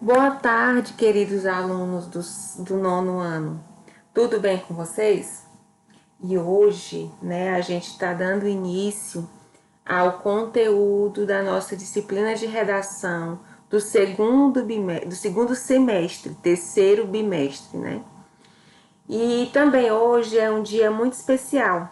Boa tarde, queridos alunos do nono ano. Tudo bem com vocês? E hoje, a gente está dando início ao conteúdo da nossa disciplina de redação do segundo semestre, terceiro bimestre, né? E também hoje é um dia muito especial.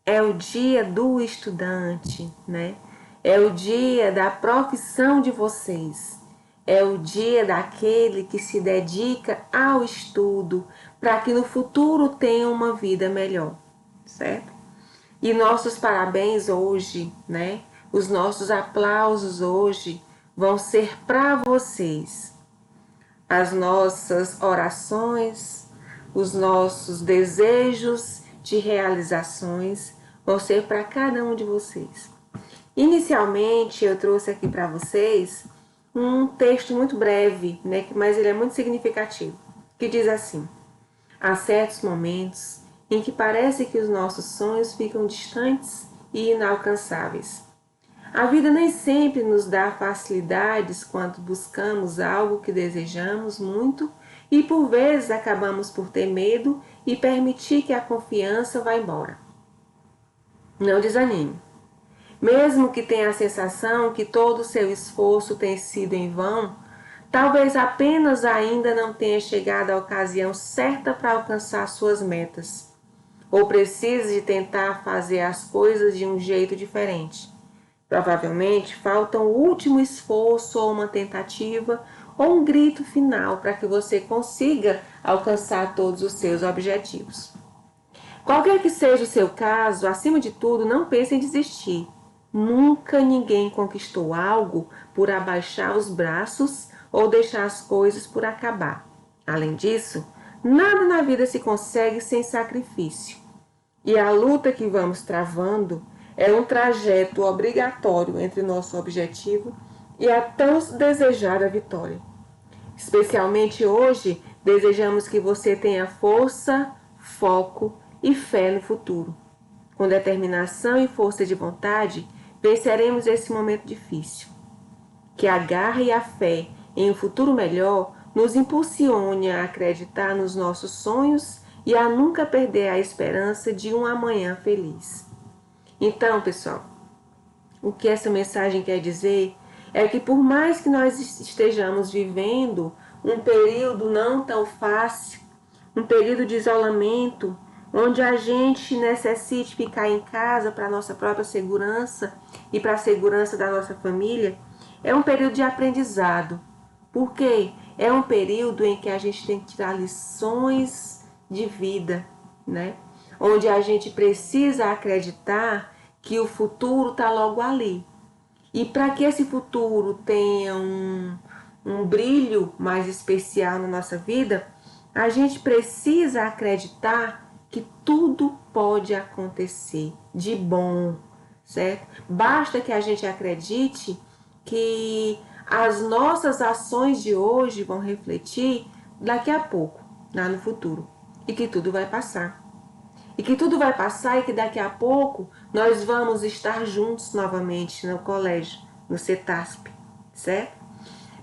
É o dia do estudante, né? É o dia da profissão de vocês. É o dia daquele que se dedica ao estudo para que no futuro tenha uma vida melhor, certo? E nossos parabéns hoje, né? Os nossos aplausos hoje vão ser para vocês. As nossas orações, os nossos desejos de realizações vão ser para cada um de vocês. Inicialmente, eu trouxe aqui para vocês um texto muito breve, né, mas ele é muito significativo, que diz assim: há certos momentos em que parece que os nossos sonhos ficam distantes e inalcançáveis. A vida nem sempre nos dá facilidades quando buscamos algo que desejamos muito e por vezes acabamos por ter medo e permitir que a confiança vá embora. Não desanime. Mesmo que tenha a sensação que todo o seu esforço tenha sido em vão, talvez apenas ainda não tenha chegado a ocasião certa para alcançar suas metas, ou precise de tentar fazer as coisas de um jeito diferente. Provavelmente falta um último esforço ou uma tentativa ou um grito final para que você consiga alcançar todos os seus objetivos. Qualquer que seja o seu caso, acima de tudo, não pense em desistir. Nunca ninguém conquistou algo por abaixar os braços ou deixar as coisas por acabar. Além disso, nada na vida se consegue sem sacrifício. E a luta que vamos travando é um trajeto obrigatório entre nosso objetivo e a tão desejada vitória. Especialmente hoje, desejamos que você tenha força, foco e fé no futuro. Com determinação e força de vontade, venceremos esse momento difícil. Que a garra e a fé em um futuro melhor nos impulsione a acreditar nos nossos sonhos e a nunca perder a esperança de um amanhã feliz. Então, pessoal, o que essa mensagem quer dizer é que por mais que nós estejamos vivendo um período não tão fácil, um período de isolamento, onde a gente necessite ficar em casa para a nossa própria segurança e para a segurança da nossa família, é um período de aprendizado. Por quê? É um período em que a gente tem que tirar lições de vida, né? Onde a gente precisa acreditar que o futuro está logo ali. E para que esse futuro tenha um brilho mais especial na nossa vida, a gente precisa acreditar que tudo pode acontecer de bom, certo? Basta que a gente acredite que as nossas ações de hoje vão refletir daqui a pouco, lá no futuro, e que tudo vai passar. E que tudo vai passar e que daqui a pouco nós vamos estar juntos novamente no colégio, no CETASP, certo?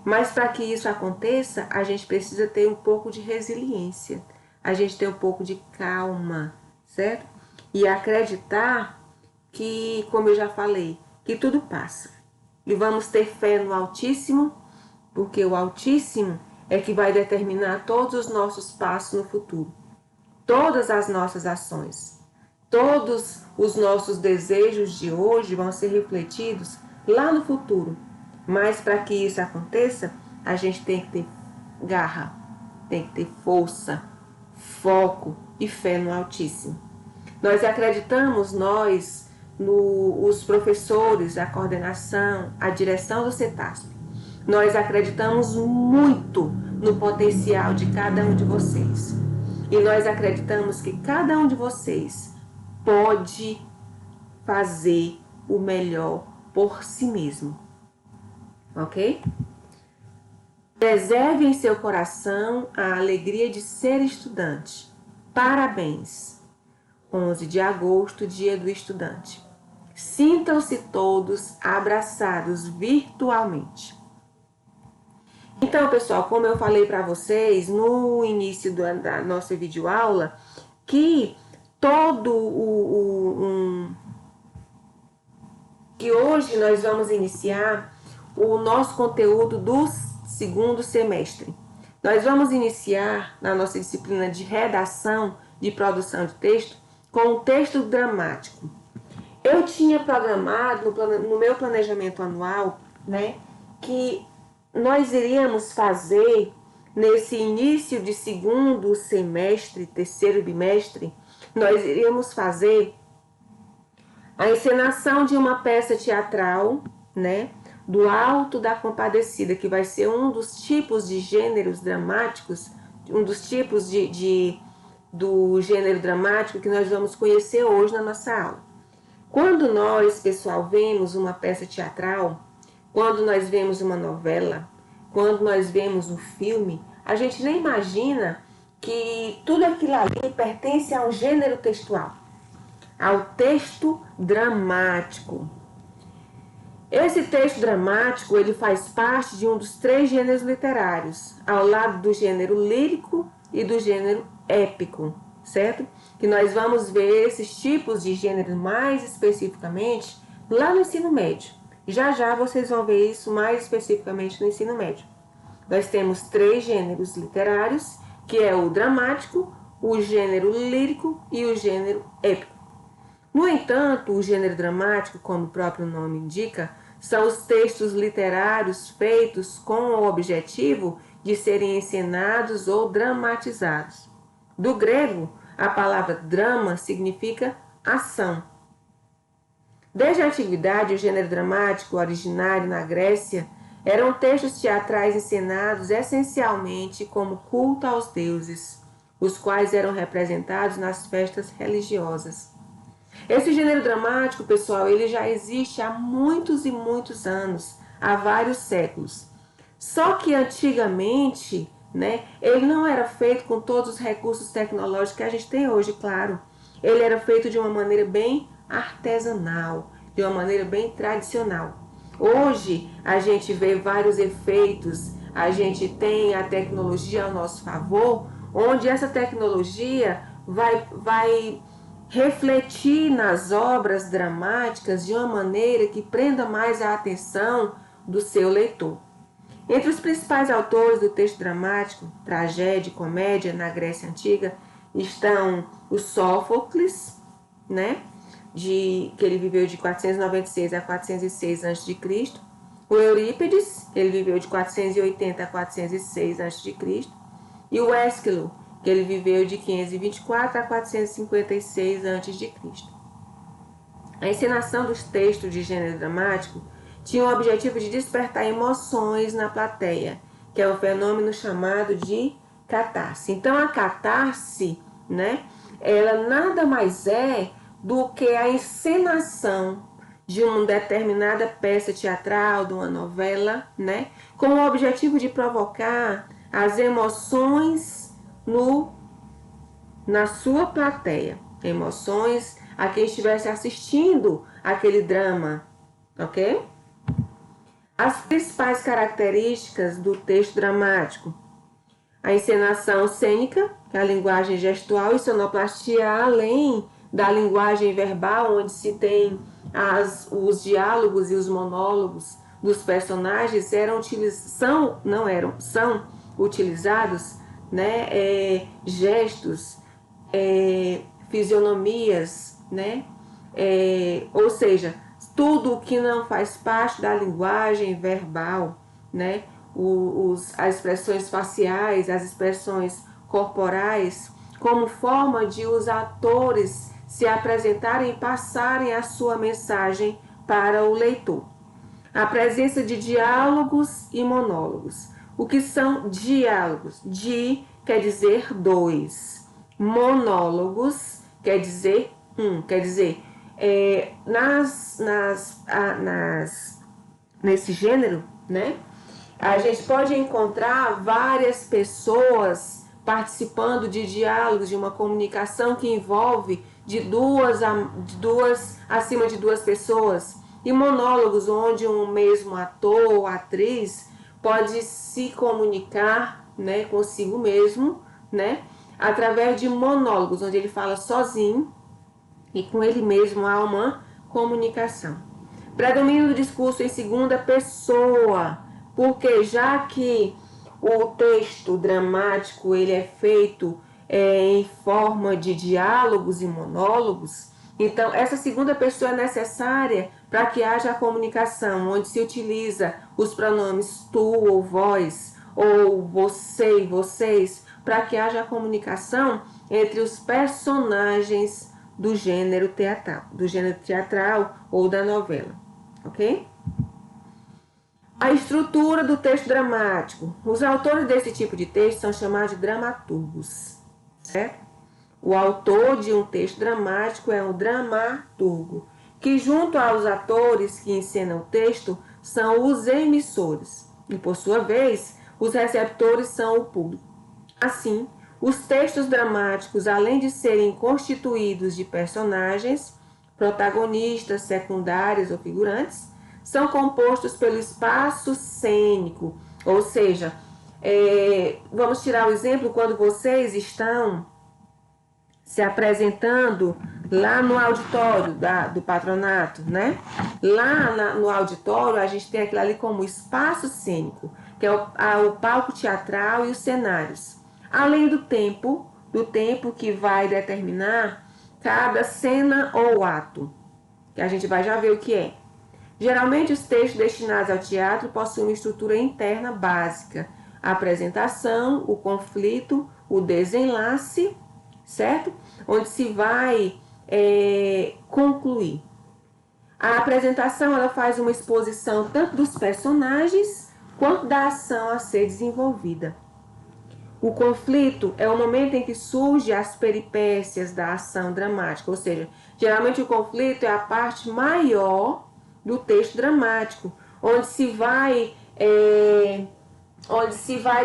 Mas para que isso aconteça, a gente precisa ter um pouco de resiliência, a gente ter um pouco de calma, certo? E acreditar que, como eu já falei, que tudo passa. E vamos ter fé no Altíssimo, porque o Altíssimo é que vai determinar todos os nossos passos no futuro, todas as nossas ações, todos os nossos desejos de hoje vão ser refletidos lá no futuro. Mas para que isso aconteça, a gente tem que ter garra, tem que ter força, foco e fé no Altíssimo. Nós acreditamos, os professores, a coordenação, a direção do CETASP, nós acreditamos muito no potencial de cada um de vocês. E nós acreditamos que cada um de vocês pode fazer o melhor por si mesmo. Ok? Preserve em seu coração a alegria de ser estudante. Parabéns! 11 de agosto, Dia do Estudante. Sintam-se todos abraçados virtualmente. Então, pessoal, como eu falei para vocês no início da nossa videoaula, que que hoje nós vamos iniciar o nosso conteúdo do segundo semestre. Nós vamos iniciar na nossa disciplina de redação de produção de texto com o texto dramático. Eu tinha programado no meu planejamento anual, né, que nós iríamos fazer nesse início de segundo semestre, terceiro bimestre, nós iríamos fazer a encenação de uma peça teatral, né, do Alto da Compadecida, que vai ser um dos tipos de gêneros dramáticos, um dos tipos do gênero dramático que nós vamos conhecer hoje na nossa aula. Quando nós, pessoal, vemos uma peça teatral, quando nós vemos uma novela, quando nós vemos um filme, a gente nem imagina que tudo aquilo ali pertence a um gênero textual, ao texto dramático. Esse texto dramático, ele faz parte de um dos 3 gêneros literários, ao lado do gênero lírico e do gênero épico, certo? Que nós vamos ver esses tipos de gêneros mais especificamente lá no ensino médio. Já já vocês vão ver isso mais especificamente no ensino médio. Nós temos 3 gêneros literários, que é o dramático, o gênero lírico e o gênero épico. No entanto, o gênero dramático, como o próprio nome indica, são os textos literários feitos com o objetivo de serem encenados ou dramatizados. Do grego, a palavra drama significa ação. Desde a antiguidade, o gênero dramático, originário na Grécia, eram textos teatrais encenados essencialmente como culto aos deuses, os quais eram representados nas festas religiosas. Esse gênero dramático, pessoal, ele já existe há muitos e muitos anos, há vários séculos. Só que antigamente, né, ele não era feito com todos os recursos tecnológicos que a gente tem hoje, claro. Ele era feito de uma maneira bem artesanal, de uma maneira bem tradicional. Hoje a gente vê vários efeitos, a gente tem a tecnologia ao nosso favor, onde essa tecnologia vai refletir nas obras dramáticas de uma maneira que prenda mais a atenção do seu leitor. Entre os principais autores do texto dramático, tragédia e comédia na Grécia Antiga, estão o Sófocles, né, que ele viveu de 496 a 406 a.C., o Eurípides, ele viveu de 480 a 406 a.C., e o Ésquilo, que ele viveu de 524 a 456 a.C. A encenação dos textos de gênero dramático tinha o objetivo de despertar emoções na plateia, que é um fenômeno chamado de catarse. Então, a catarse, né, ela nada mais é do que a encenação de uma determinada peça teatral, de uma novela, né, com o objetivo de provocar as emoções na sua plateia, emoções a quem estivesse assistindo aquele drama, ok? As principais características do texto dramático: a encenação cênica, que é a linguagem gestual e sonoplastia, além da linguagem verbal, onde se tem os diálogos e os monólogos dos personagens, são utilizados, né, gestos, fisionomias, né, ou seja, tudo que não faz parte da linguagem verbal, né, as expressões faciais, as expressões corporais, como forma de os atores se apresentarem e passarem a sua mensagem para o leitor. A presença de diálogos e monólogos. O que são diálogos? Di quer dizer 2. Monólogos quer dizer 1. Quer dizer, nesse gênero, né, a gente pode encontrar várias pessoas participando de diálogos, de uma comunicação que envolve acima de duas pessoas, e monólogos onde um mesmo ator ou atriz pode se comunicar, né, consigo mesmo, né, através de monólogos, onde ele fala sozinho e com ele mesmo há uma comunicação. Predomínio do discurso em segunda pessoa, porque já que o texto dramático ele é feito em forma de diálogos e monólogos, então essa segunda pessoa é necessária para que haja a comunicação, onde se utiliza os pronomes tu ou vós, ou você e vocês, para que haja a comunicação entre os personagens do gênero teatral ou da novela, ok? A estrutura do texto dramático. Os autores desse tipo de texto são chamados de dramaturgos, certo? O autor de um texto dramático é um dramaturgo, que junto aos atores que encenam o texto são os emissores, e por sua vez, os receptores são o público. Assim, os textos dramáticos, além de serem constituídos de personagens, protagonistas, secundários ou figurantes, são compostos pelo espaço cênico, ou seja, vamos tirar o exemplo quando vocês estão se apresentando lá no auditório do patronato, né? Lá no auditório a gente tem aquilo ali como espaço cênico, que é o palco teatral e os cenários. Além do tempo que vai determinar cada cena ou ato, que a gente vai já ver o que é. Geralmente, os textos destinados ao teatro possuem uma estrutura interna básica: a apresentação, o conflito, o desenlace, certo? Onde se vai concluir. A apresentação ela faz uma exposição tanto dos personagens quanto da ação a ser desenvolvida. O conflito é o momento em que surgem as peripécias da ação dramática, ou seja, geralmente o conflito é a parte maior do texto dramático, onde se vai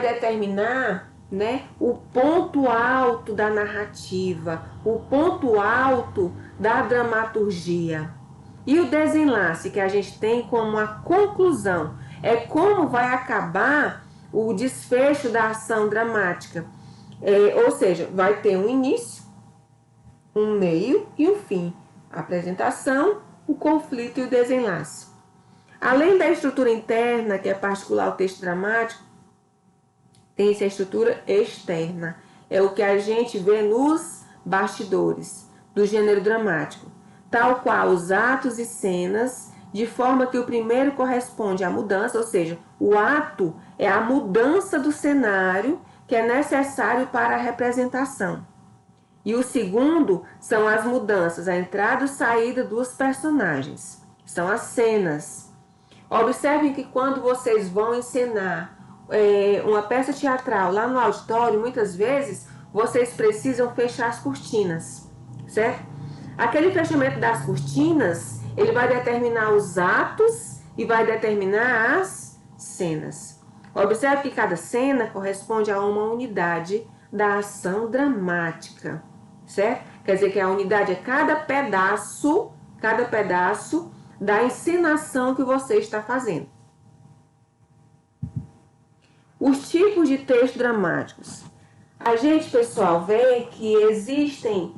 determinar, né, o ponto alto da narrativa, o ponto alto da dramaturgia. E o desenlace, que a gente tem como a conclusão, é como vai acabar o desfecho da ação dramática. Ou seja, vai ter um início, um meio e um fim. A apresentação, o conflito e o desenlace. Além da estrutura interna, que é particular ao texto dramático, tem-se a estrutura externa. É o que a gente vê nos bastidores do gênero dramático, tal qual os atos e cenas, de forma que o primeiro corresponde à mudança, ou seja, o ato é a mudança do cenário que é necessário para a representação. E o segundo são as mudanças, a entrada e saída dos personagens. São as cenas. Observem que quando vocês vão encenar uma peça teatral lá no auditório, muitas vezes vocês precisam fechar as cortinas, certo? Aquele fechamento das cortinas, ele vai determinar os atos e vai determinar as cenas. Observe que cada cena corresponde a uma unidade da ação dramática, certo? Quer dizer que a unidade é cada pedaço da encenação que você está fazendo. Os tipos de textos dramáticos. A gente, pessoal, vê que existem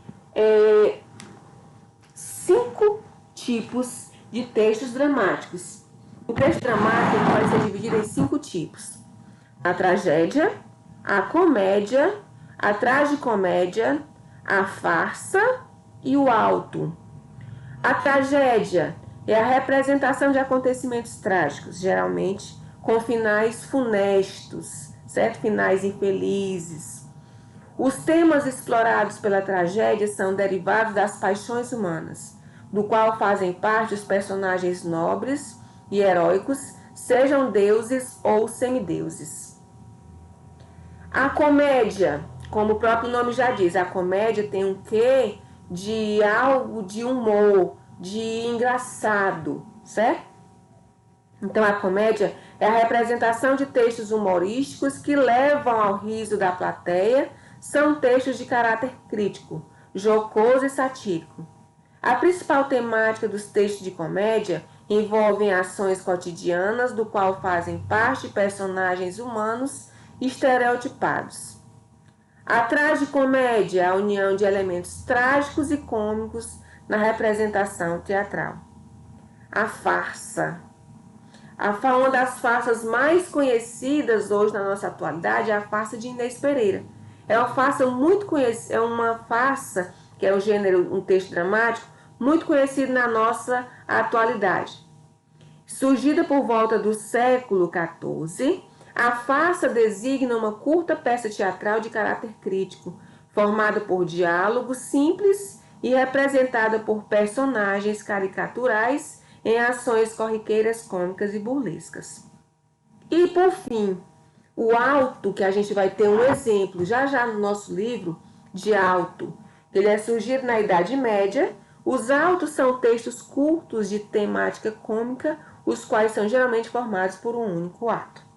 5 tipos de textos dramáticos. O texto dramático pode ser dividido em 5 tipos: a tragédia, a comédia, a tragicomédia, a farsa e o auto. A tragédia é a representação de acontecimentos trágicos, geralmente com finais funestos, certo? Finais infelizes. Os temas explorados pela tragédia são derivados das paixões humanas, do qual fazem parte os personagens nobres e heróicos, sejam deuses ou semideuses. A comédia, como o próprio nome já diz, a comédia tem um quê de algo de humor, de engraçado, certo? Então, a comédia é a representação de textos humorísticos que levam ao riso da plateia. São textos de caráter crítico, jocoso e satírico. A principal temática dos textos de comédia Envolvem ações cotidianas, do qual fazem parte personagens humanos estereotipados. A tragicomédia é a união de elementos trágicos e cômicos na representação teatral. A farsa. Uma das farsas mais conhecidas hoje na nossa atualidade é a farsa de Inês Pereira. É uma farsa muito conhecida, é uma farsa, que é o gênero, um texto dramático, muito conhecido na nossa atualidade. Surgida por volta do século XIV, a farsa designa uma curta peça teatral de caráter crítico, formada por diálogos simples e representada por personagens caricaturais em ações corriqueiras, cômicas e burlescas. E, por fim, o auto, que a gente vai ter um exemplo já no nosso livro de auto. Ele é surgido na Idade Média. Os autos são textos curtos de temática cômica, os quais são geralmente formados por um único ato.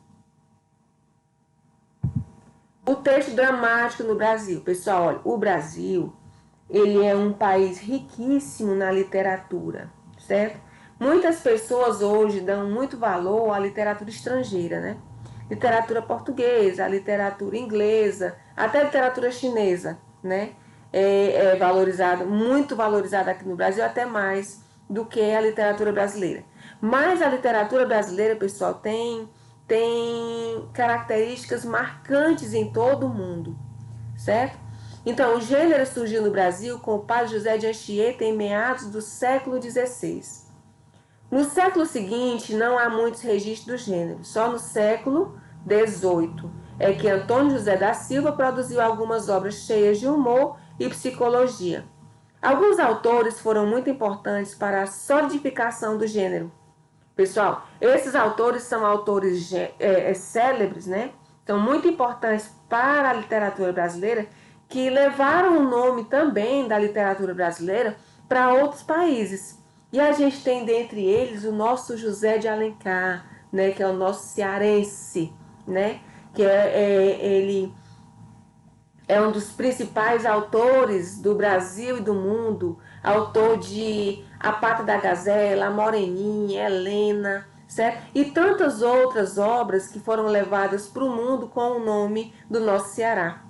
O texto dramático no Brasil. Pessoal, olha, o Brasil, ele é um país riquíssimo na literatura, certo? Muitas pessoas hoje dão muito valor à literatura estrangeira, né? Literatura portuguesa, literatura inglesa, até literatura chinesa, né? É valorizada, muito valorizada aqui no Brasil, até mais do que a literatura brasileira. Mas a literatura brasileira, pessoal, tem características marcantes em todo o mundo, certo? Então, o gênero surgiu no Brasil com o padre José de Anchieta em meados do século XVI. No século seguinte, não há muitos registros do gênero. Só no século XVIII é que Antônio José da Silva produziu algumas obras cheias de humor e psicologia. Alguns autores foram muito importantes para a solidificação do gênero. Pessoal, esses autores são autores célebres, né? São muito importantes para a literatura brasileira, que levaram o nome também da literatura brasileira para outros países. E a gente tem dentre eles o nosso José de Alencar, né, que é o nosso cearense, né, que ele é um dos principais autores do Brasil e do mundo, autor de A Pata da Gazela, A Moreninha, Helena, certo? E tantas outras obras que foram levadas para o mundo com o nome do nosso Ceará.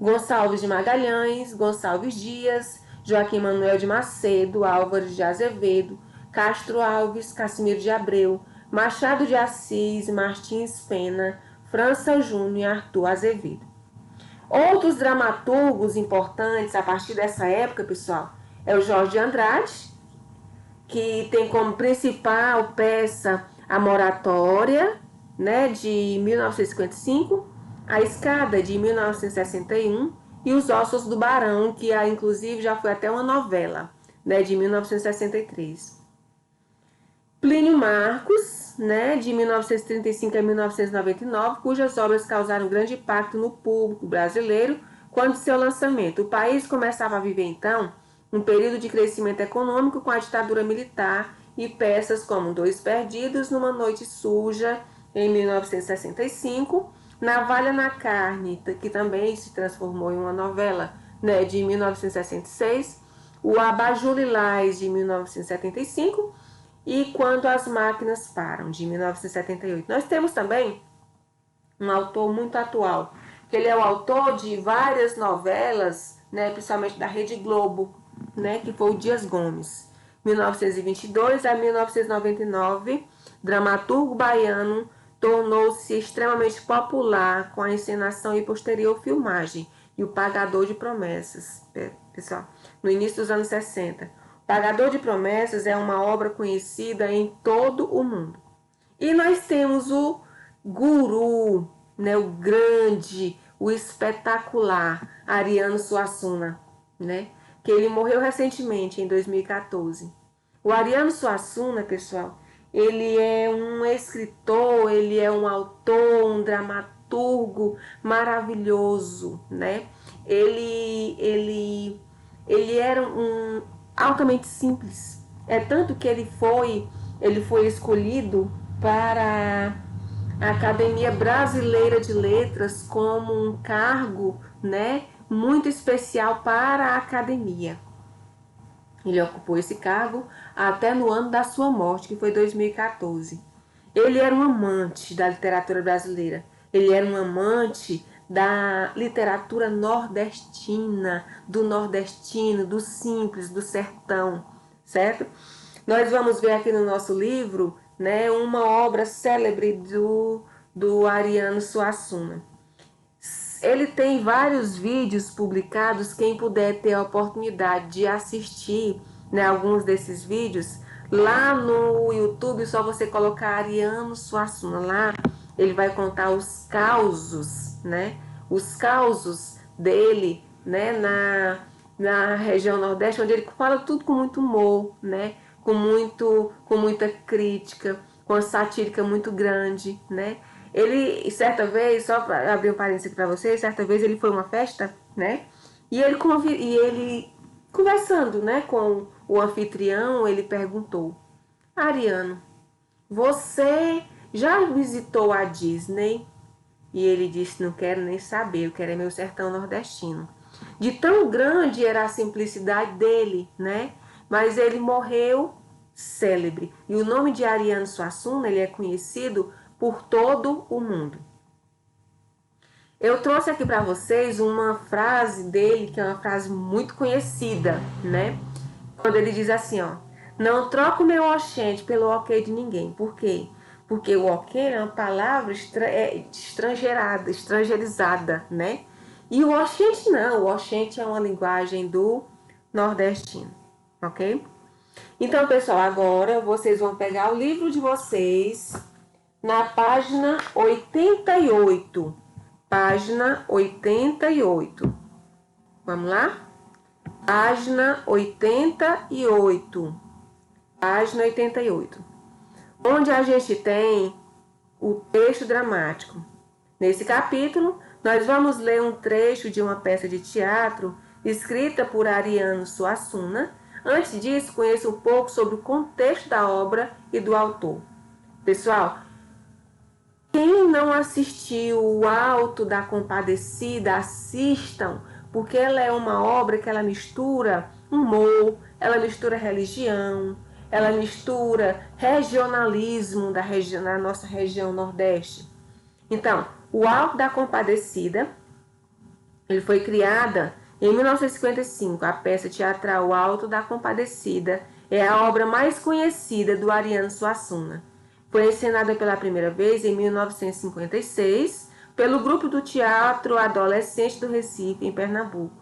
Gonçalves de Magalhães, Gonçalves Dias, Joaquim Manuel de Macedo, Álvares de Azevedo, Castro Alves, Cassimiro de Abreu, Machado de Assis, Martins Pena, França Júnior e Arthur Azevedo. Outros dramaturgos importantes a partir dessa época, pessoal, é o Jorge de Andrade, que tem como principal peça a Moratória, né, de 1955, a Escada, de 1961, e Os Ossos do Barão, que inclusive já foi até uma novela, né, de 1963. Plínio Marcos, né, de 1935 a 1999, cujas obras causaram grande impacto no público brasileiro quando de seu lançamento. O país começava a viver, então, um período de crescimento econômico com a ditadura militar e peças como Dois Perdidos numa Noite Suja, em 1965, Navalha na Carne, que também se transformou em uma novela, né, de 1966, O Abajur Lilás, de 1975, e Quando as Máquinas Param, de 1978. Nós temos também um autor muito atual, que ele é o autor de várias novelas, né, principalmente da Rede Globo, né, que foi o Dias Gomes. 1922 a 1999, dramaturgo baiano, tornou-se extremamente popular com a encenação e posterior filmagem e O Pagador de Promessas, pessoal, no início dos anos 60. O Pagador de Promessas é uma obra conhecida em todo o mundo. E nós temos o guru, né, o grande, o espetacular Ariano Suassuna, né, que ele morreu recentemente, em 2014. O Ariano Suassuna, pessoal, ele é um escritor, ele é um autor, um dramaturgo maravilhoso, né? Ele era um altamente simples. É tanto que ele foi escolhido para a Academia Brasileira de Letras como um cargo, né, muito especial para a academia. Ele ocupou esse cargo até no ano da sua morte, que foi 2014. Ele era um amante da literatura brasileira. Ele era um amante da literatura nordestina, do nordestino, do simples, do sertão, certo? Nós vamos ver aqui no nosso livro, né, uma obra célebre do Ariano Suassuna. Ele tem vários vídeos publicados, quem puder ter a oportunidade de assistir, né, alguns desses vídeos, lá no YouTube, só você colocar Ariano Suassuna, lá ele vai contar os causos, né, os causos dele, né, na região Nordeste, onde ele fala tudo com muito humor, né, com muita crítica, com uma satírica muito grande, né. Ele, certa vez, só para abrir um parênteses aqui para vocês, certa vez ele foi a uma festa, né? E ele conversando, né, com o anfitrião, ele perguntou: Ariano, você já visitou a Disney? E ele disse: não quero nem saber, eu quero é meu sertão nordestino. De tão grande era a simplicidade dele, né? Mas ele morreu célebre. E o nome de Ariano Suassuna, ele é conhecido por todo o mundo. Eu trouxe aqui para vocês uma frase dele, que é uma frase muito conhecida, né? Quando ele diz assim, ó: não troco meu oxente pelo ok de ninguém. Por quê? Porque o ok é uma palavra estrangeirizada, né? E o oxente não, o oxente é uma linguagem do nordestino, ok? Então, pessoal, agora vocês vão pegar o livro de vocês na página 88. Página 88. Vamos lá? Página 88. Página 88. Onde a gente tem o texto dramático. Nesse capítulo, nós vamos ler um trecho de uma peça de teatro escrita por Ariano Suassuna. Antes disso, conheça um pouco sobre o contexto da obra e do autor. Pessoal, quem não assistiu o Alto da Compadecida, assistam, porque ela é uma obra que ela mistura humor, ela mistura religião, ela mistura regionalismo da nossa região Nordeste. Então, o Alto da Compadecida, ele foi criada em 1955. A peça teatral O Alto da Compadecida é a obra mais conhecida do Ariano Suassuna. Foi encenada pela primeira vez em 1956 pelo grupo do Teatro Adolescente do Recife, em Pernambuco,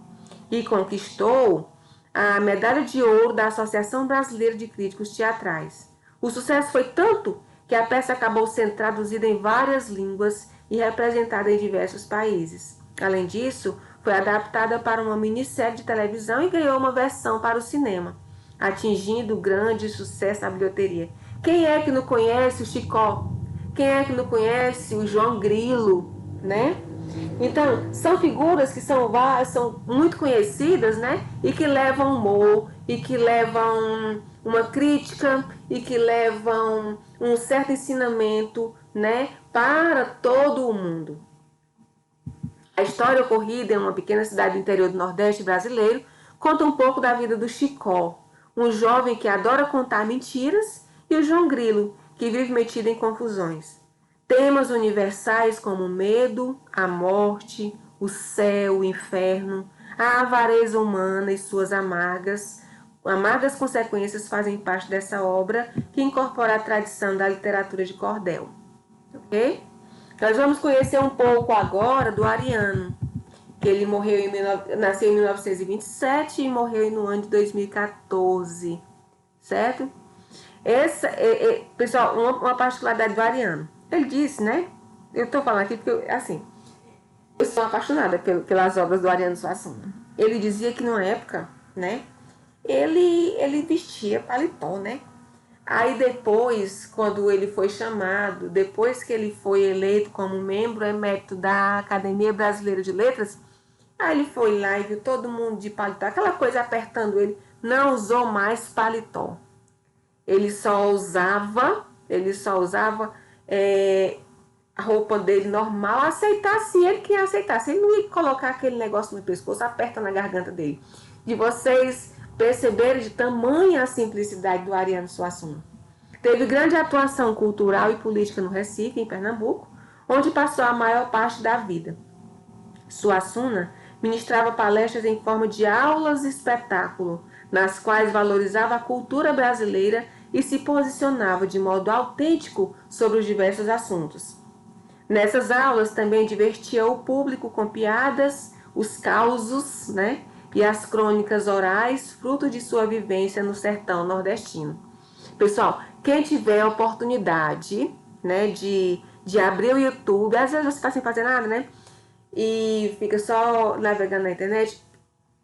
e conquistou a medalha de ouro da Associação Brasileira de Críticos Teatrais. O sucesso foi tanto que a peça acabou sendo traduzida em várias línguas e representada em diversos países. Além disso, foi adaptada para uma minissérie de televisão e ganhou uma versão para o cinema, atingindo grande sucesso na bilheteria. Quem é que não conhece o Chicó? Quem é que não conhece o João Grilo, né? Então, são figuras que são muito conhecidas, né? E que levam humor, e que levam uma crítica, e que levam um certo ensinamento, né? Para todo o mundo. A história ocorrida em uma pequena cidade do interior do Nordeste brasileiro conta um pouco da vida do Chicó, um jovem que adora contar mentiras, e o João Grilo, que vive metido em confusões. Temas universais como o medo, a morte, o céu, o inferno, a avareza humana e suas amargas consequências fazem parte dessa obra que incorpora a tradição da literatura de cordel. Ok? Nós vamos conhecer um pouco agora do Ariano, que ele nasceu em 1927 e morreu no ano de 2014, certo? Pessoal, uma particularidade do Ariano. Ele disse, né? Eu tô falando aqui porque, assim, eu sou apaixonada pelas obras do Ariano Suassuna. Ele dizia que numa época, né? Ele vestia paletó, né? Aí depois, quando ele foi chamado, depois que ele foi eleito como membro emérito da Academia Brasileira de Letras, aí ele foi lá e viu todo mundo de paletó, aquela coisa apertando ele, não usou mais paletó. Ele só usava a roupa dele normal, aceitasse ele que aceitasse. Ele não ia colocar aquele negócio no pescoço, aperta na garganta dele. De vocês perceberam de tamanha a simplicidade do Ariano Suassuna. Teve grande atuação cultural e política no Recife, em Pernambuco, onde passou a maior parte da vida. Suassuna ministrava palestras em forma de aulas e espetáculo, nas quais valorizava a cultura brasileira e se posicionava de modo autêntico sobre os diversos assuntos. Nessas aulas também divertia o público com piadas, os causos, e as crônicas orais, fruto de sua vivência no sertão nordestino. Pessoal, quem tiver a oportunidade, de abrir o YouTube, às vezes você está sem fazer nada, e fica só navegando na internet,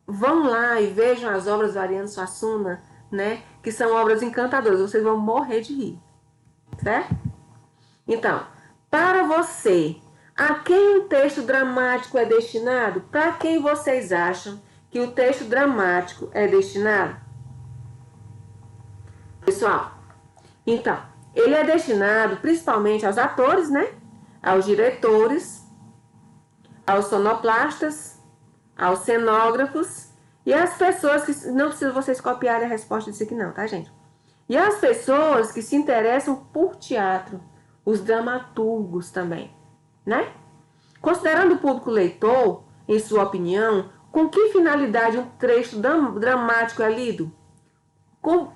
vão lá e vejam as obras do Ariano Suassuna, que são obras encantadoras, vocês vão morrer de rir, certo? Então, para você, a quem o texto dramático é destinado? Para quem vocês acham que o texto dramático é destinado? Pessoal, então, ele é destinado principalmente aos atores, aos diretores, aos sonoplastas, aos cenógrafos e às pessoas que... Não precisa vocês copiarem a resposta disso aqui não, tá, gente? E às pessoas que se interessam por teatro, os dramaturgos também, Considerando o público leitor, em sua opinião, com que finalidade um trecho dramático é lido?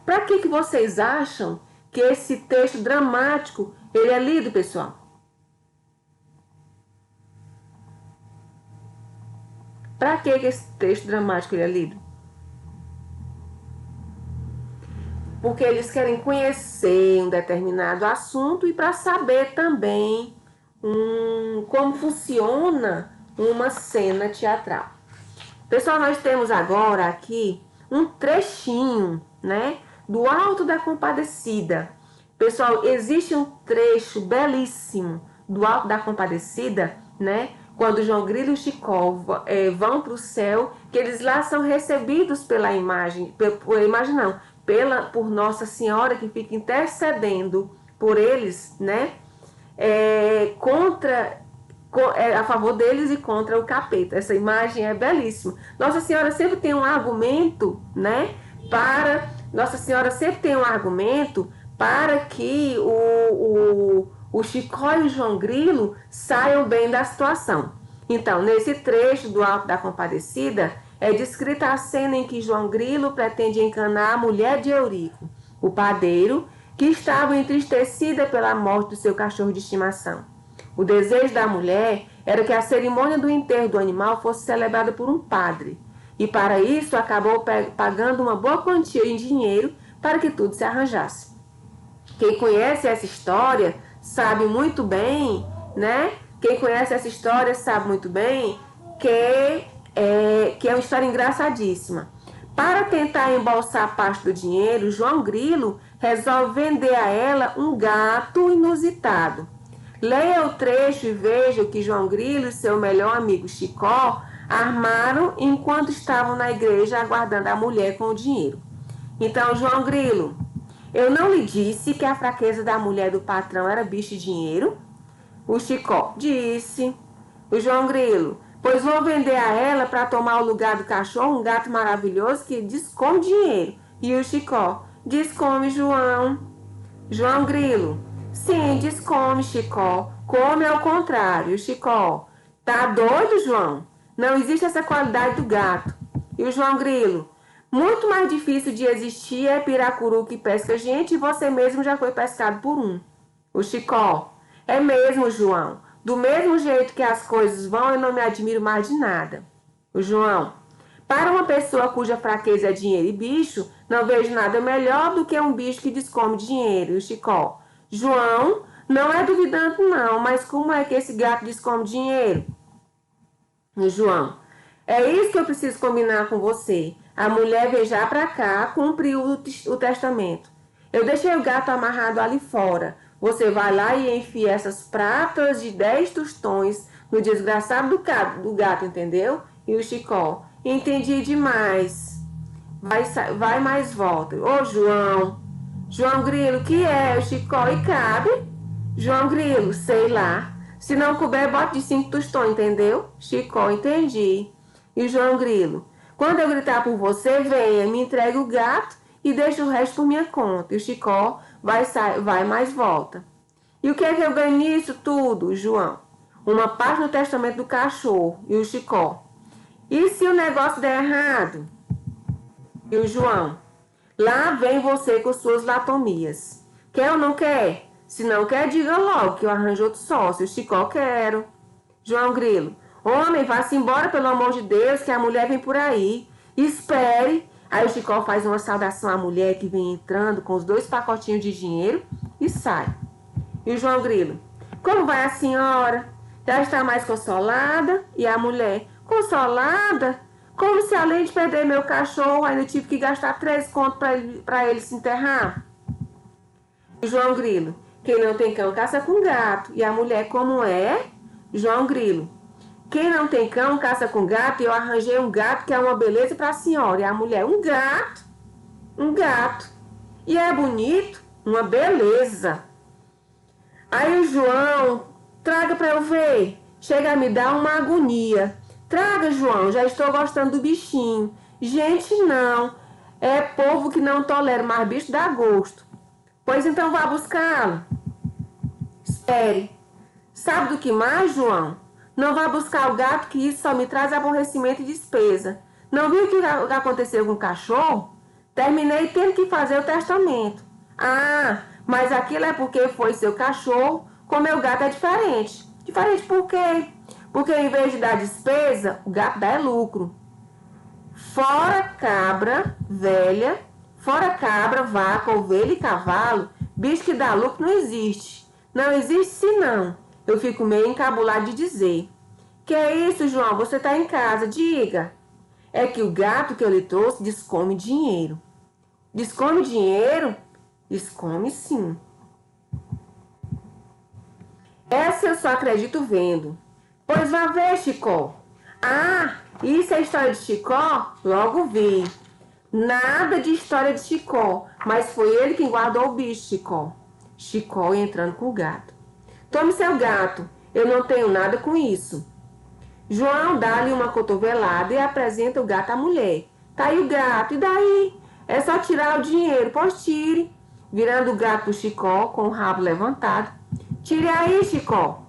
Para que vocês acham que esse texto dramático ele é lido, pessoal? Para que esse texto dramático ele é lido? Porque eles querem conhecer um determinado assunto e para saber também como funciona uma cena teatral. Pessoal, nós temos agora aqui um trechinho, do Alto da Compadecida. Pessoal, existe um trecho belíssimo do Alto da Compadecida, quando João Grilo e Chicó vão para o céu, que eles lá são recebidos pela imagem, por Nossa Senhora, que fica intercedendo por eles, a favor deles e contra o capeta. Essa imagem é belíssima. Nossa Senhora sempre tem um argumento, para que o Chicó e o João Grilo saiam bem da situação. Então, nesse trecho do Alto da Compadecida, é descrita a cena em que João Grilo pretende enganar a mulher de Eurico, o padeiro, que estava entristecida pela morte do seu cachorro de estimação. O desejo da mulher era que a cerimônia do enterro do animal fosse celebrada por um padre, e para isso acabou pagando uma boa quantia em dinheiro para que tudo se arranjasse. Quem conhece essa história sabe muito bem, Quem conhece essa história sabe muito bem que é uma história engraçadíssima. Para tentar embolsar parte do dinheiro, João Grilo resolve vender a ela um gato inusitado. Leia o trecho e veja o que João Grilo e seu melhor amigo Chicó armaram enquanto estavam na igreja aguardando a mulher com o dinheiro. Então, João Grilo, eu não lhe disse que a fraqueza da mulher do patrão era bicho de dinheiro? O Chicó, disse. O João Grilo, pois vou vender a ela para tomar o lugar do cachorro um gato maravilhoso que descome dinheiro. E o Chicó, descome, João. João Grilo, sim, descome, Chicó. Come ao contrário. Chicó, tá doido, João? Não existe essa qualidade do gato. E o João Grilo, muito mais difícil de existir é piracuru que pesca gente e você mesmo já foi pescado por um. O Chicó, é mesmo, João. Do mesmo jeito que as coisas vão, eu não me admiro mais de nada. O João, para uma pessoa cuja fraqueza é dinheiro e bicho, não vejo nada melhor do que um bicho que descome dinheiro. E o Chicó, João, não é duvidando não, mas como é que esse gato descome dinheiro? O João, é isso que eu preciso combinar com você. A mulher veio já pra cá, cumpriu o testamento. Eu deixei o gato amarrado ali fora. Você vai lá e enfia essas pratas de 10 tostões no desgraçado do gato, entendeu? E o Chicó, entendi demais. Vai mais volta. Ô, João. João Grilo, que é? O Chicó, e cabe? João Grilo, sei lá. Se não couber, bota de 5 tostões, entendeu? Chicó, entendi. E o João Grilo, Quando eu gritar por você, venha, me entregue o gato e deixe o resto por minha conta. E o Chicó vai mais volta. E o que é que eu ganho nisso tudo, João? Uma parte no testamento do cachorro e o Chicó. E se o negócio der errado? E o João? Lá vem você com suas latomias. Quer ou não quer? Se não quer, diga logo que eu arranjo outro sócio. O Chicó quero. João Grilo. Homem, vá-se embora, pelo amor de Deus, que a mulher vem por aí. Espere. Aí o Chicó faz uma saudação à mulher que vem entrando com os 2 pacotinhos de dinheiro e sai. E o João Grilo. Como vai a senhora? Já está mais consolada? E a mulher. Consolada? Como se além de perder meu cachorro, ainda tive que gastar 3 contos para ele se enterrar? E João Grilo. Quem não tem cão, caça com gato. E a mulher, como é? João Grilo. Quem não tem cão, caça com gato. E eu arranjei um gato que é uma beleza para a senhora. E a mulher, um gato? Um gato. E é bonito? Uma beleza. Aí o João, traga para eu ver. Chega a me dar uma agonia. Traga, João, já estou gostando do bichinho. Gente, não. É povo que não tolera, mas bicho dá gosto. Pois então vá buscá-lo. Espere. Sabe do que mais, João? Não vá buscar o gato, que isso só me traz aborrecimento e despesa. Não viu o que aconteceu com o cachorro? Terminei tendo que fazer o testamento. Ah, mas aquilo é porque foi seu cachorro, com meu gato é diferente. Diferente por quê? Porque em vez de dar despesa, o gato dá lucro. Fora cabra velha, fora cabra, vaca, ovelha e cavalo, bicho que dá lucro não existe. Não existe sim não. Eu fico meio encabulado de dizer. Que é isso, João? Você tá em casa, diga. É que o gato que eu lhe trouxe descome dinheiro. Descome dinheiro? Descome sim. Essa eu só acredito vendo. Pois vá ver, Chicó. Ah, isso é história de Chicó? Logo vi. Nada de história de Chicó, mas foi ele quem guardou o bicho, Chicó. Chicó entrando com o gato. Tome seu gato, eu não tenho nada com isso. João dá-lhe uma cotovelada e apresenta o gato à mulher. Tá aí o gato, e daí? É só tirar o dinheiro, pois tire. Virando o gato pro Chicó, com o rabo levantado. Tire aí, Chicó.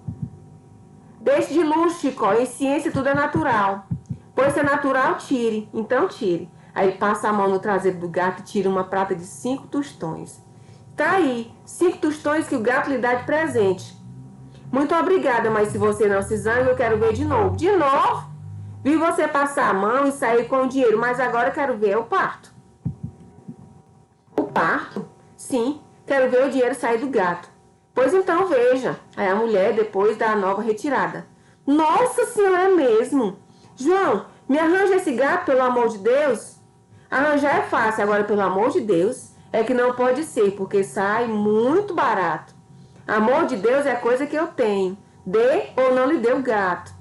Deixe de luxo, Chicó. Em ciência tudo é natural. Pois se é natural, tire. Então tire. Aí passa a mão no traseiro do gato e tira uma prata de 5 tostões. Tá aí, 5 tostões que o gato lhe dá de presente. Muito obrigada, mas se você não se zanga, eu quero ver de novo. De novo? Vi você passar a mão e sair com o dinheiro, mas agora eu quero ver o parto. O parto? Sim, quero ver o dinheiro sair do gato. Pois então veja. Aí a mulher depois dá a nova retirada. Nossa senhora, é mesmo. João, me arranja esse gato, pelo amor de Deus. Arranjar é fácil, agora pelo amor de Deus, é que não pode ser, porque sai muito barato. Amor de Deus é coisa que eu tenho. Dê ou não lhe dê o gato.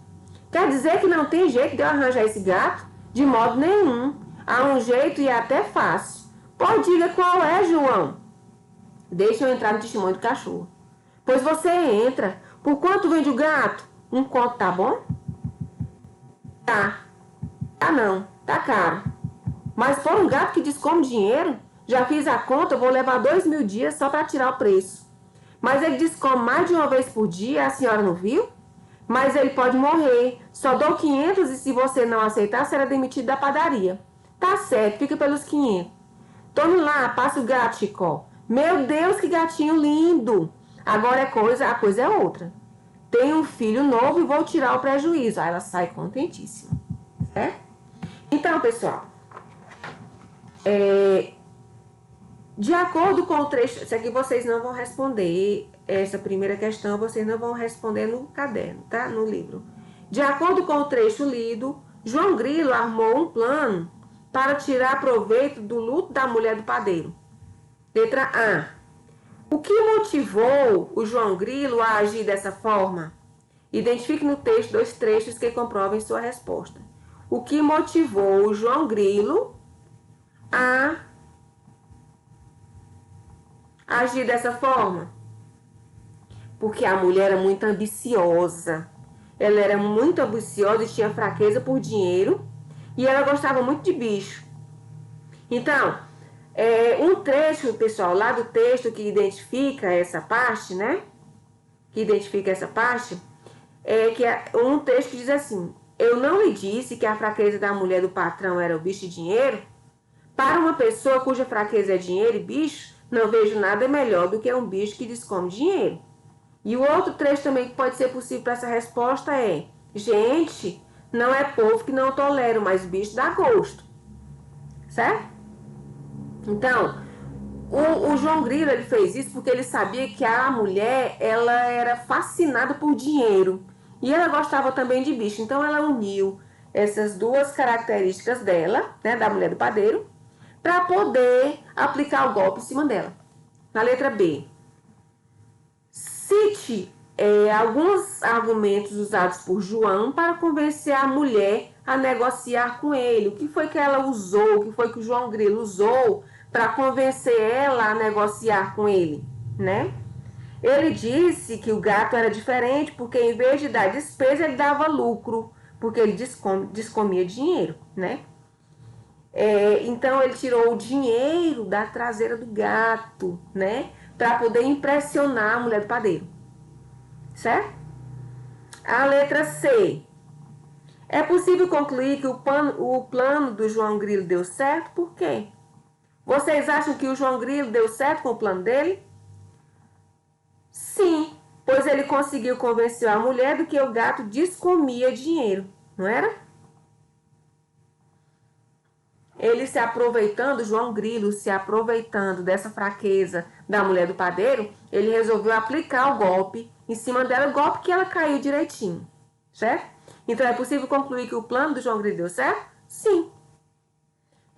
Quer dizer que não tem jeito de eu arranjar esse gato? De modo nenhum. Há um jeito e é até fácil. Pô, diga qual é, João. Deixa eu entrar no testemunho do cachorro. Pois você entra. Por quanto vende o gato? Um conto, tá bom? Tá. Tá não. Tá caro. Mas por um gato que descome dinheiro? Já fiz a conta, eu vou levar 2.000 dias só para tirar o preço. Mas ele descome mais de uma vez por dia, a senhora não viu? Mas ele pode morrer. Só dou 500 e se você não aceitar, será demitido da padaria. Tá certo, fica pelos 500. Tome lá, passa o gato, Chicó. Meu Deus, que gatinho lindo. Agora a coisa é outra. Tenho um filho novo e vou tirar o prejuízo. Aí ela sai contentíssima. Certo? Então, pessoal, de acordo com o trecho, isso aqui vocês não vão responder, essa primeira questão vocês não vão responder no caderno, tá? No livro. De acordo com o trecho lido, João Grilo armou um plano para tirar proveito do luto da mulher do padeiro. Letra A. O que motivou o João Grilo a agir dessa forma? Identifique no texto 2 trechos que comprovem sua resposta. O que motivou o João Grilo a agir dessa forma? Porque a mulher era muito ambiciosa. Ela era muito ambiciosa e tinha fraqueza por dinheiro. E ela gostava muito de bicho. Então, um trecho, pessoal, lá do texto que identifica essa parte, né? Que identifica essa parte, que é um texto que diz assim: eu não lhe disse que a fraqueza da mulher do patrão era o bicho e dinheiro? Para uma pessoa cuja fraqueza é dinheiro e bicho, não vejo nada melhor do que um bicho que descome dinheiro. E o outro trecho também que pode ser possível para essa resposta é: gente, não é povo que não tolera, mas bicho dá gosto. Certo? Então, o João Grilo ele fez isso porque ele sabia que a mulher ela era fascinada por dinheiro e ela gostava também de bicho. Então, ela uniu essas duas características dela, né, da mulher do padeiro, para poder aplicar o golpe em cima dela. Na letra B, cite alguns argumentos usados por João para convencer a mulher a negociar com ele. O que foi que ela usou, o que foi que o João Grilo usou para convencer ela a negociar com ele, né? Ele disse que o gato era diferente porque em vez de dar despesa, ele dava lucro, porque ele descomia dinheiro, né? Então ele tirou o dinheiro da traseira do gato, né? Para poder impressionar a mulher do padeiro. Certo? A letra C. É possível concluir que o plano do João Grilo deu certo? Por quê? Vocês acham que o João Grilo deu certo com o plano dele? Sim, pois ele conseguiu convencer a mulher do que o gato descomia dinheiro, não era? Ele se aproveitando, João Grilo se aproveitando dessa fraqueza da mulher do padeiro, ele resolveu aplicar o golpe em cima dela, o golpe que ela caiu direitinho, certo? Então é possível concluir que o plano do João Grilo deu certo? Sim.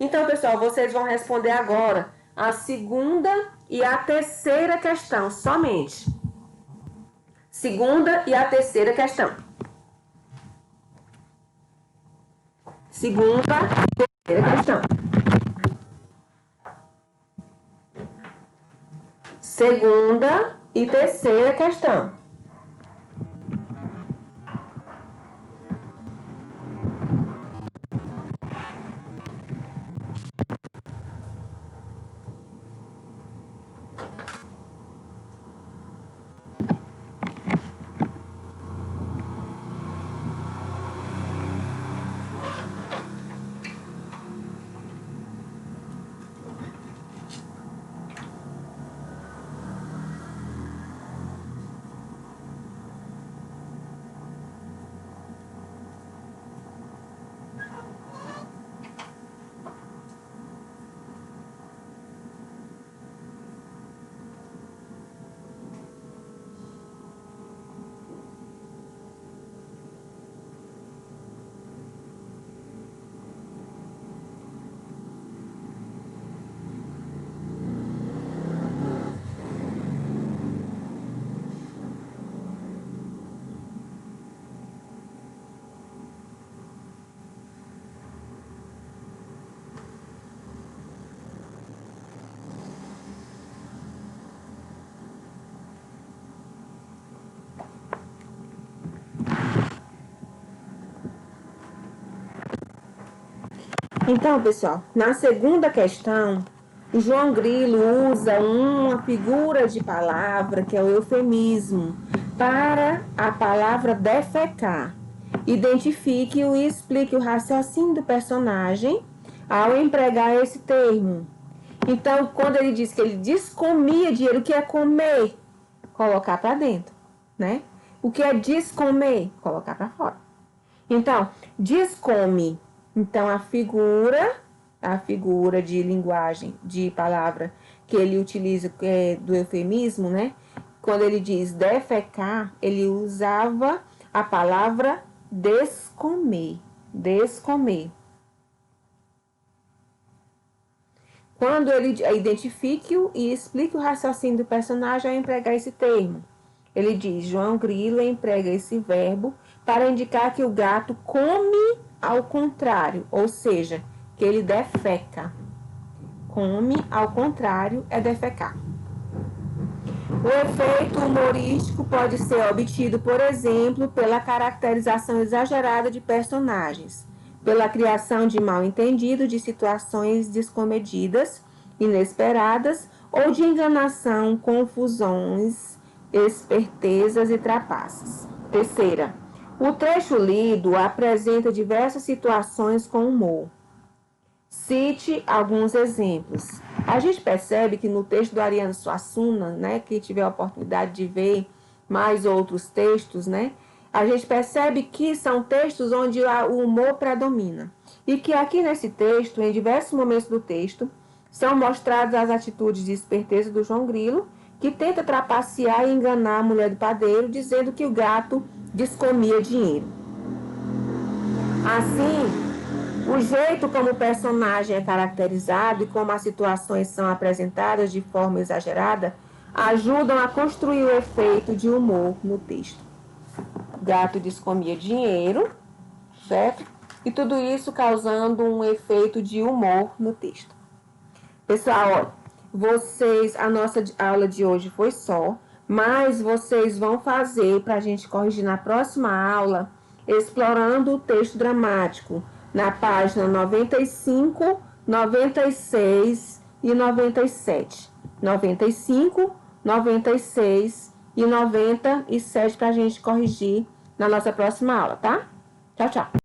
Então, pessoal, vocês vão responder agora a segunda e a terceira questão somente. Segunda e a terceira questão. Segunda e terceira questão. Segunda e terceira questão. Então, pessoal, na segunda questão, o João Grilo usa uma figura de palavra, que é o eufemismo, para a palavra defecar. Identifique-o e explique o raciocínio do personagem ao empregar esse termo. Então, quando ele diz que ele descomia dinheiro, o que é comer? Colocar para dentro, né? O que é descomer? Colocar para fora. Então, descome. Então, a figura de linguagem, de palavra que ele utiliza do eufemismo, né? Quando ele diz defecar, ele usava a palavra descomer. Descomer. Quando ele identifique-o e explique o raciocínio do personagem ao empregar esse termo. Ele diz, João Grilo emprega esse verbo para indicar que o gato come ao contrário, ou seja, que ele defeca. Come ao contrário é defecar. O efeito humorístico pode ser obtido, por exemplo, pela caracterização exagerada de personagens, pela criação de mal-entendido, de situações descomedidas, inesperadas, ou de enganação, confusões, espertezas e trapaças. Terceira, o trecho lido apresenta diversas situações com humor. Cite alguns exemplos. A gente percebe que no texto do Ariano Suassuna, né, quem tiver a oportunidade de ver mais outros textos, né, a gente percebe que são textos onde o humor predomina. E que aqui nesse texto, em diversos momentos do texto, são mostradas as atitudes de esperteza do João Grilo, que tenta trapacear e enganar a mulher do padeiro, dizendo que o gato descomia dinheiro. Assim, o jeito como o personagem é caracterizado e como as situações são apresentadas de forma exagerada ajudam a construir o efeito de humor no texto. O gato descomia dinheiro, certo? E tudo isso causando um efeito de humor no texto. Pessoal, a nossa aula de hoje foi só, mas vocês vão fazer para a gente corrigir na próxima aula, explorando o texto dramático, na página 95, 96 e 97. 95, 96 e 97 para a gente corrigir na nossa próxima aula, tá? Tchau, tchau.